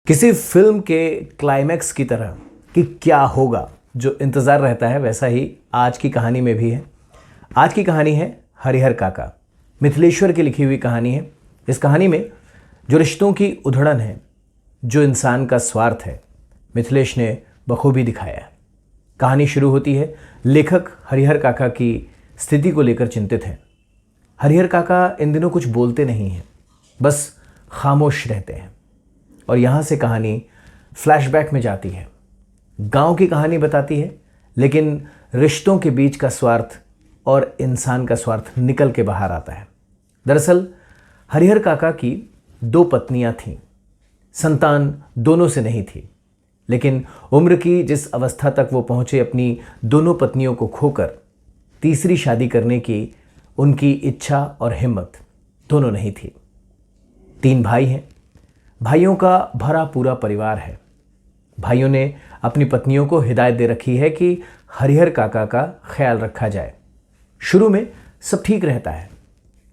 किसी फिल्म के क्लाइमैक्स की तरह कि क्या होगा जो इंतज़ार रहता है, वैसा ही आज की कहानी में भी है। आज की कहानी है हरिहर काका, मिथिलेश्वर की लिखी हुई कहानी है। इस कहानी में जो रिश्तों की उधड़न है, जो इंसान का स्वार्थ है, मिथिलेश ने बखूबी दिखाया है। कहानी शुरू होती है, लेखक हरिहर काका की स्थिति को लेकर चिंतित हैं। हरिहर काका इन दिनों कुछ बोलते नहीं हैं, बस खामोश रहते हैं। और यहाँ से कहानी फ्लैशबैक में जाती है। गांव की कहानी बताती है, लेकिन रिश्तों के बीच का स्वार्थ और इंसान का स्वार्थ निकल के बाहर आता है। दरअसल हरिहर काका की 2 पत्नियां थीं। संतान दोनों से नहीं थी, लेकिन उम्र की जिस अवस्था तक वो पहुंचे, अपनी दोनों पत्नियों को खोकर तीसरी शादी करने की उनकी इच्छा और हिम्मत दोनों नहीं थी। 3 भाई हैं। भाइयों का भरा पूरा परिवार है। भाइयों ने अपनी पत्नियों को हिदायत दे रखी है कि हरिहर काका का ख्याल रखा जाए। शुरू में सब ठीक रहता है,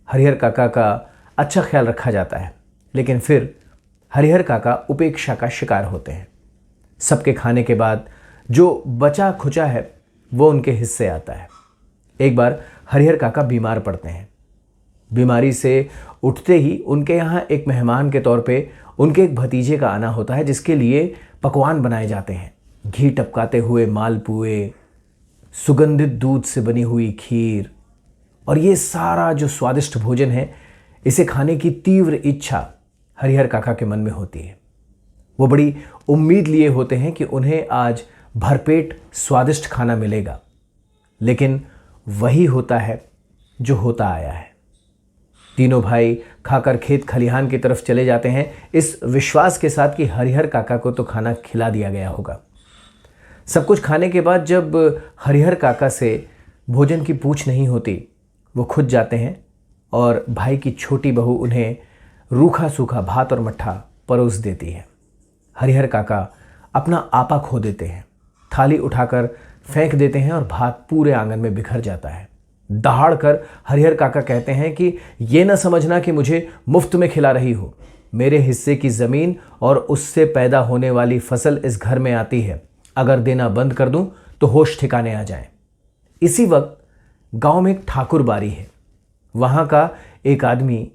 हरिहर काका का अच्छा ख्याल रखा जाता है, लेकिन फिर हरिहर काका उपेक्षा का शिकार होते हैं। सबके खाने के बाद जो बचा खुचा है वो उनके हिस्से आता है। एक बार हरिहर काका बीमार पड़ते हैं। बीमारी से उठते ही उनके यहाँ एक मेहमान के तौर पे उनके एक भतीजे का आना होता है, जिसके लिए पकवान बनाए जाते हैं। घी टपकाते हुए मालपुए, सुगंधित दूध से बनी हुई खीर, और ये सारा जो स्वादिष्ट भोजन है, इसे खाने की तीव्र इच्छा हरिहर काका के मन में होती है। वो बड़ी उम्मीद लिए होते हैं कि उन्हें आज भरपेट स्वादिष्ट खाना मिलेगा, लेकिन वही होता है जो होता आया है। तीनों भाई खाकर खेत खलिहान की तरफ चले जाते हैं, इस विश्वास के साथ कि हरिहर काका को तो खाना खिला दिया गया होगा। सब कुछ खाने के बाद जब हरिहर काका से भोजन की पूछ नहीं होती, वो खुद जाते हैं और भाई की छोटी बहू उन्हें रूखा सूखा भात और मट्ठा परोस देती है। हरिहर काका अपना आपा खो देते हैं, थाली उठाकर फेंक देते हैं और भात पूरे आंगन में बिखर जाता है। दहाड़ कर हरिहर काका कहते हैं कि ये न समझना कि मुझे मुफ्त में खिला रही हो। मेरे हिस्से की ज़मीन और उससे पैदा होने वाली फसल इस घर में आती है। अगर देना बंद कर दूं तो होश ठिकाने आ जाएं। इसी वक्त गांव में एक ठाकुर बारी है। वहां का एक आदमी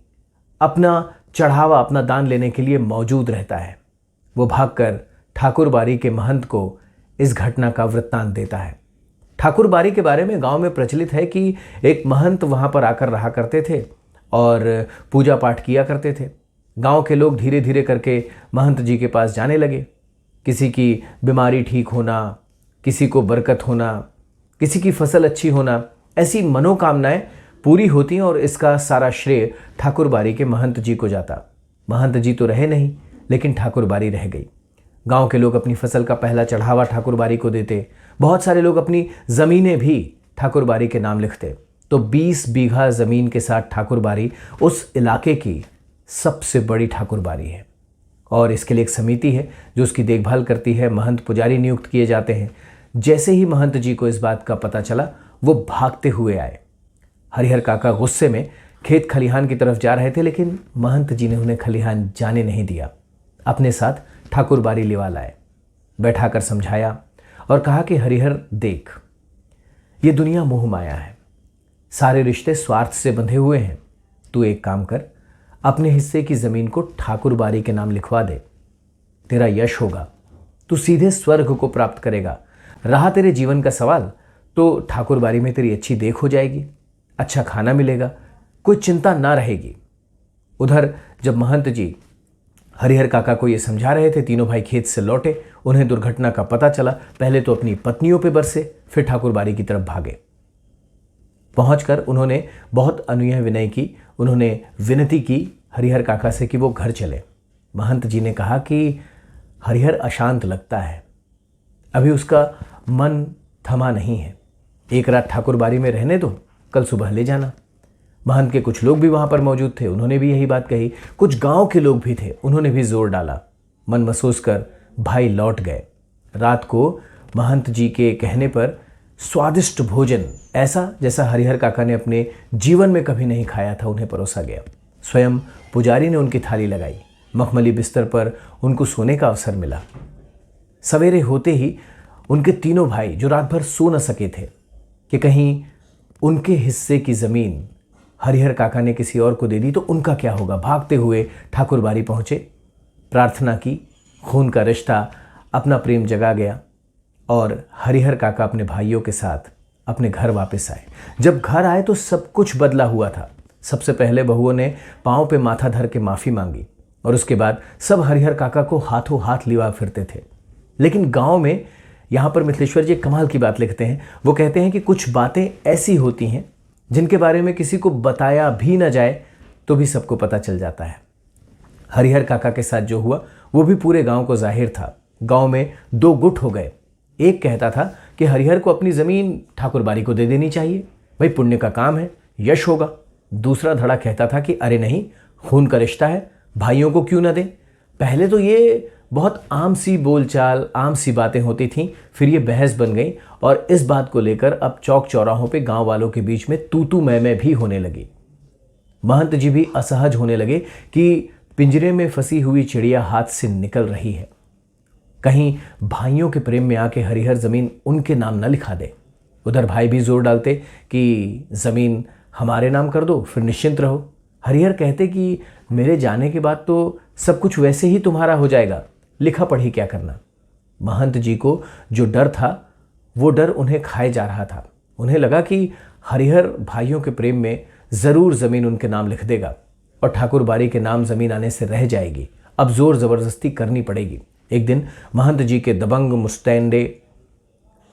अपना चढ़ावा, अपना दान लेने के लिए मौजूद रहता है। वो भागकर ठाकुर बारी के महंत को इस घटना का वृत्तांत देता है। ठाकुर बारी के बारे में गांव में प्रचलित है कि एक महंत वहां पर आकर रहा करते थे और पूजा पाठ किया करते थे। गांव के लोग धीरे धीरे करके महंत जी के पास जाने लगे। किसी की बीमारी ठीक होना, किसी को बरकत होना, किसी की फसल अच्छी होना, ऐसी मनोकामनाएं पूरी होती और इसका सारा श्रेय ठाकुर बारी के महंत जी को जाता। महंत जी तो रहे नहीं, लेकिन ठाकुर बारी रह गई। गांव के लोग अपनी फसल का पहला चढ़ावा ठाकुर बारी को देते। बहुत सारे लोग अपनी ज़मीनें भी ठाकुर बारी के नाम लिखते। तो 20 बीघा ज़मीन के साथ ठाकुर बारी उस इलाके की सबसे बड़ी ठाकुर बारी है, और इसके लिए एक समिति है जो उसकी देखभाल करती है। महंत पुजारी नियुक्त किए जाते हैं। जैसे ही महंत जी को इस बात का पता चला, वो भागते हुए आए। हरिहर काका गुस्से में खेत खलिहान की तरफ जा रहे थे, लेकिन महंत जी ने उन्हें खलिहान जाने नहीं दिया। अपने साथ ठाकुर बारी लिवा लाए, बैठाकर समझाया और कहा कि हरिहर देख, ये दुनिया मोह माया है। सारे रिश्ते स्वार्थ से बंधे हुए हैं। तू एक काम कर, अपने हिस्से की ज़मीन को ठाकुर बारी के नाम लिखवा दे। तेरा यश होगा, तू सीधे स्वर्ग को प्राप्त करेगा। रहा तेरे जीवन का सवाल, तो ठाकुर बारी में तेरी अच्छी देख हो जाएगी, अच्छा खाना मिलेगा, कोई चिंता ना रहेगी। उधर जब महंत जी हरिहर काका को ये समझा रहे थे, तीनों भाई खेत से लौटे। उन्हें दुर्घटना का पता चला। पहले तो अपनी पत्नियों पे बरसे, फिर ठाकुर बारी की तरफ भागे। पहुंचकर उन्होंने बहुत अनुनय विनय की। उन्होंने विनती की हरिहर काका से कि वो घर चले। महंत जी ने कहा कि हरिहर अशांत लगता है, अभी उसका मन थमा नहीं है। एक रात ठाकुर बारी में रहने दो, कल सुबह ले जाना। महंत के कुछ लोग भी वहां पर मौजूद थे, उन्होंने भी यही बात कही। कुछ गांव के लोग भी थे, उन्होंने भी जोर डाला। मन महसूस कर भाई लौट गए। रात को महंत जी के कहने पर स्वादिष्ट भोजन, ऐसा जैसा हरिहर काका ने अपने जीवन में कभी नहीं खाया था, उन्हें परोसा गया। स्वयं पुजारी ने उनकी थाली लगाई। मखमली बिस्तर पर उनको सोने का अवसर मिला। सवेरे होते ही उनके तीनों भाई, जो रात भर सो न सके थे कि कहीं उनके हिस्से की ज़मीन हरिहर काका ने किसी और को दे दी तो उनका क्या होगा, भागते हुए ठाकुर बाड़ी पहुँचे। प्रार्थना की, खून का रिश्ता, अपना प्रेम जगा गया और हरिहर काका अपने भाइयों के साथ अपने घर वापस आए। जब घर आए तो सब कुछ बदला हुआ था। सबसे पहले बहुओं ने पाँव पे माथा धर के माफ़ी मांगी और उसके बाद सब हरिहर काका को हाथों हाथ लिवा फिरते थे। लेकिन गांव में, यहाँ पर मिथिलेश्वर जी कमाल की बात लिखते हैं। वो कहते हैं कि कुछ बातें ऐसी होती हैं जिनके बारे में किसी को बताया भी ना जाए तो भी सबको पता चल जाता है। हरिहर काका के साथ जो हुआ वो भी पूरे गांव को जाहिर था। गांव में दो गुट हो गए। एक कहता था कि हरिहर को अपनी ज़मीन ठाकुर बाड़ी को दे देनी चाहिए, भाई पुण्य का काम है, यश होगा। दूसरा धड़ा कहता था कि अरे नहीं, खून का रिश्ता है, भाइयों को क्यों ना दे। पहले तो ये बहुत आम सी बोलचाल, आम सी बातें होती थीं, फिर ये बहस बन गई और इस बात को लेकर अब चौक चौराहों पे गांव वालों के बीच में तू तू मैं भी होने लगी। महंत जी भी असहज होने लगे कि पिंजरे में फंसी हुई चिड़िया हाथ से निकल रही है, कहीं भाइयों के प्रेम में आके हरिहर ज़मीन उनके नाम न लिखा दे। उधर भाई भी जोर डालते कि ज़मीन हमारे नाम कर दो, फिर निश्चिंत रहो। हरिहर कहते कि मेरे जाने के बाद तो सब कुछ वैसे ही तुम्हारा हो जाएगा, लिखा पढ़ी क्या करना। महंत जी को जो डर था वो डर उन्हें खाए जा रहा था। उन्हें लगा कि हरिहर भाइयों के प्रेम में ज़रूर ज़मीन उनके नाम लिख देगा और ठाकुर बाड़ी के नाम ज़मीन आने से रह जाएगी। अब ज़ोर ज़बरदस्ती करनी पड़ेगी। एक दिन महंत जी के दबंग मुस्तैंदे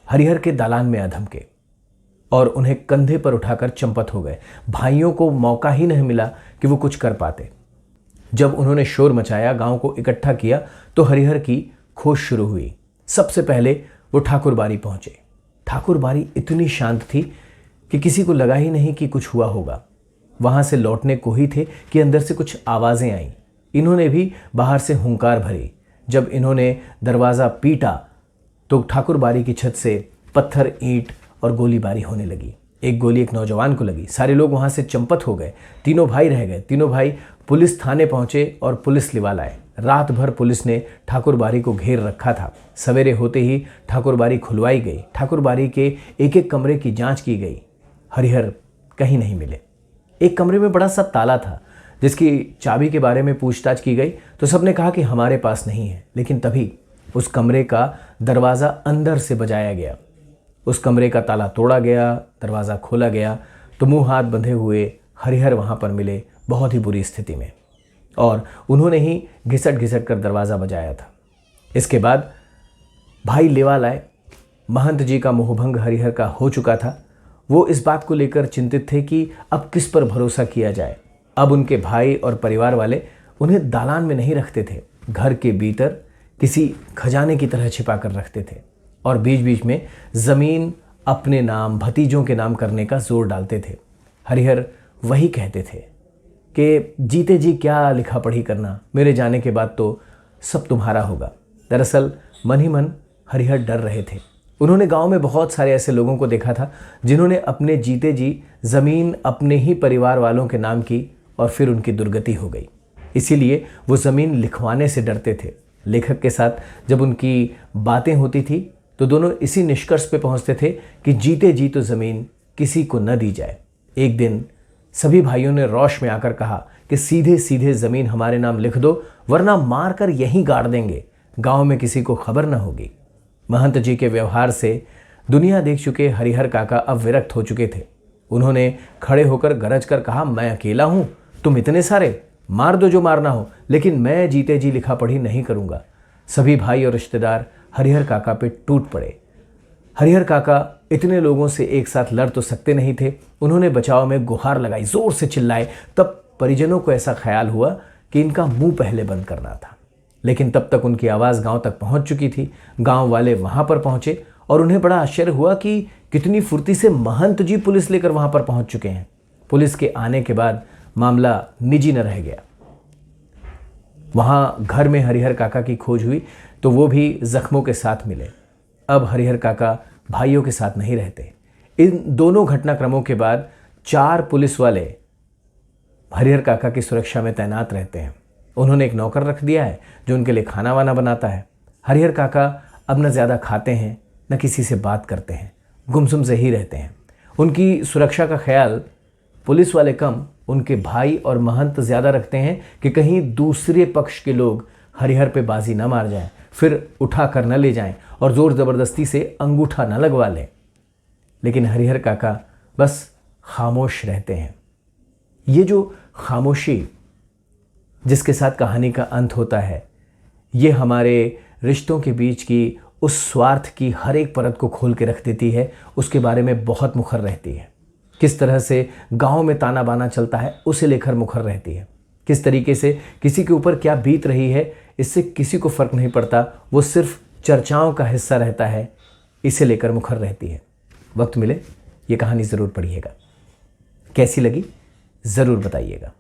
हरिहर के दालान में अधमके और उन्हें कंधे पर उठाकर चंपत हो गए। भाइयों को मौका ही नहीं मिला कि वो कुछ कर पाते। जब उन्होंने शोर मचाया, गांव को इकट्ठा किया, तो हरिहर की खोज शुरू हुई। सबसे पहले वो ठाकुर बाड़ी पहुंचे। ठाकुर बाड़ी इतनी शांत थी कि किसी को लगा ही नहीं कि कुछ हुआ होगा। वहां से लौटने को ही थे कि अंदर से कुछ आवाज़ें आईं। इन्होंने भी बाहर से हुंकार भरी। जब इन्होंने दरवाज़ा पीटा तो ठाकुर बाड़ी की छत से पत्थर, ईंट और गोलीबारी होने लगी। एक गोली एक नौजवान को लगी। सारे लोग वहां से चंपत हो गए। तीनों भाई रह गए। तीनों भाई पुलिस थाने पहुंचे और पुलिस लिवा लाए। रात भर पुलिस ने ठाकुर बाड़ी को घेर रखा था। सवेरे होते ही ठाकुर बाड़ी खुलवाई गई। ठाकुर बाड़ी के एक एक कमरे की जांच की गई। हरिहर कहीं नहीं मिले। एक कमरे में बड़ा सा ताला था जिसकी चाबी के बारे में पूछताछ की गई तो सबने कहा कि हमारे पास नहीं है। लेकिन तभी उस कमरे का दरवाज़ा अंदर से बजाया गया। उस कमरे का ताला तोड़ा गया, दरवाज़ा खोला गया तो मुंह हाथ बंधे हुए हरिहर वहाँ पर मिले, बहुत ही बुरी स्थिति में, और उन्होंने ही घिसट घिसट कर दरवाज़ा बजाया था। इसके बाद भाई लेवा लाए। महंत जी का मोहभंग हरिहर का हो चुका था। वो इस बात को लेकर चिंतित थे कि अब किस पर भरोसा किया जाए। अब उनके भाई और परिवार वाले उन्हें दालान में नहीं रखते थे, घर के भीतर किसी खजाने की तरह छिपा कर रखते थे और बीच बीच में ज़मीन अपने नाम, भतीजों के नाम करने का जोर डालते थे। हरिहर वही कहते थे कि जीते जी क्या लिखा पढ़ी करना, मेरे जाने के बाद तो सब तुम्हारा होगा। दरअसल मन ही मन हरिहर डर रहे थे। उन्होंने गांव में बहुत सारे ऐसे लोगों को देखा था जिन्होंने अपने जीते जी ज़मीन अपने ही परिवार वालों के नाम की और फिर उनकी दुर्गति हो गई। इसीलिए वो ज़मीन लिखवाने से डरते थे। लेखक के साथ जब उनकी बातें होती थी तो दोनों इसी निष्कर्ष पे पहुंचते थे कि जीते जी तो ज़मीन किसी को न दी जाए। एक दिन सभी भाइयों ने रोश में आकर कहा कि सीधे सीधे ज़मीन हमारे नाम लिख दो, वरना मार कर यहीं गाड़ देंगे, गांव में किसी को खबर न होगी। महंत जी के व्यवहार से दुनिया देख चुके हरिहर काका अब विरक्त हो चुके थे। उन्होंने खड़े होकर गरज कर कहा, मैं अकेला हूँ, तुम इतने सारे, मार दो जो मारना हो, लेकिन मैं जीते जी लिखा पढ़ी नहीं करूँगा। सभी भाई और रिश्तेदार हरिहर काका पे टूट पड़े। हरिहर काका इतने लोगों से एक साथ लड़ तो सकते नहीं थे। उन्होंने बचाव में गुहार लगाई, जोर से चिल्लाए। तब परिजनों को ऐसा ख्याल हुआ कि इनका मुंह पहले बंद करना था, लेकिन तब तक उनकी आवाज़ गांव तक पहुंच चुकी थी। गांव वाले वहां पर पहुंचे और उन्हें बड़ा आश्चर्य हुआ कि कितनी फुर्ती से महंत जी पुलिस लेकर वहां पर पहुंच चुके हैं। पुलिस के आने के बाद मामला निजी न रह गया। वहां घर में हरिहर काका की खोज हुई तो वो भी जख्मों के साथ मिले। अब हरिहर काका भाइयों के साथ नहीं रहते। इन दोनों घटनाक्रमों के बाद 4 पुलिस वाले हरिहर काका की सुरक्षा में तैनात रहते हैं। उन्होंने एक नौकर रख दिया है जो उनके लिए खाना वाना बनाता है। हरिहर काका अब न ज़्यादा खाते हैं न किसी से बात करते हैं, गुमसुम से ही रहते हैं। उनकी सुरक्षा का ख्याल पुलिस वाले कम, उनके भाई और महंत ज़्यादा रखते हैं कि कहीं दूसरे पक्ष के लोग हरिहर पे बाजी न मार जाएं, फिर उठा कर न ले जाएं और ज़ोर ज़बरदस्ती से अंगूठा न लगवा लें। लेकिन हरिहर काका बस खामोश रहते हैं। ये जो खामोशी जिसके साथ कहानी का अंत होता है, ये हमारे रिश्तों के बीच की उस स्वार्थ की हर एक परत को खोल के रख देती है, उसके बारे में बहुत मुखर रहती है। किस तरह से गांव में ताना बाना चलता है उसे लेकर मुखर रहती है। किस तरीके से किसी के ऊपर क्या बीत रही है इससे किसी को फ़र्क नहीं पड़ता, वो सिर्फ चर्चाओं का हिस्सा रहता है, इसे लेकर मुखर रहती है। वक्त मिले ये कहानी ज़रूर पढ़िएगा। कैसी लगी ज़रूर बताइएगा।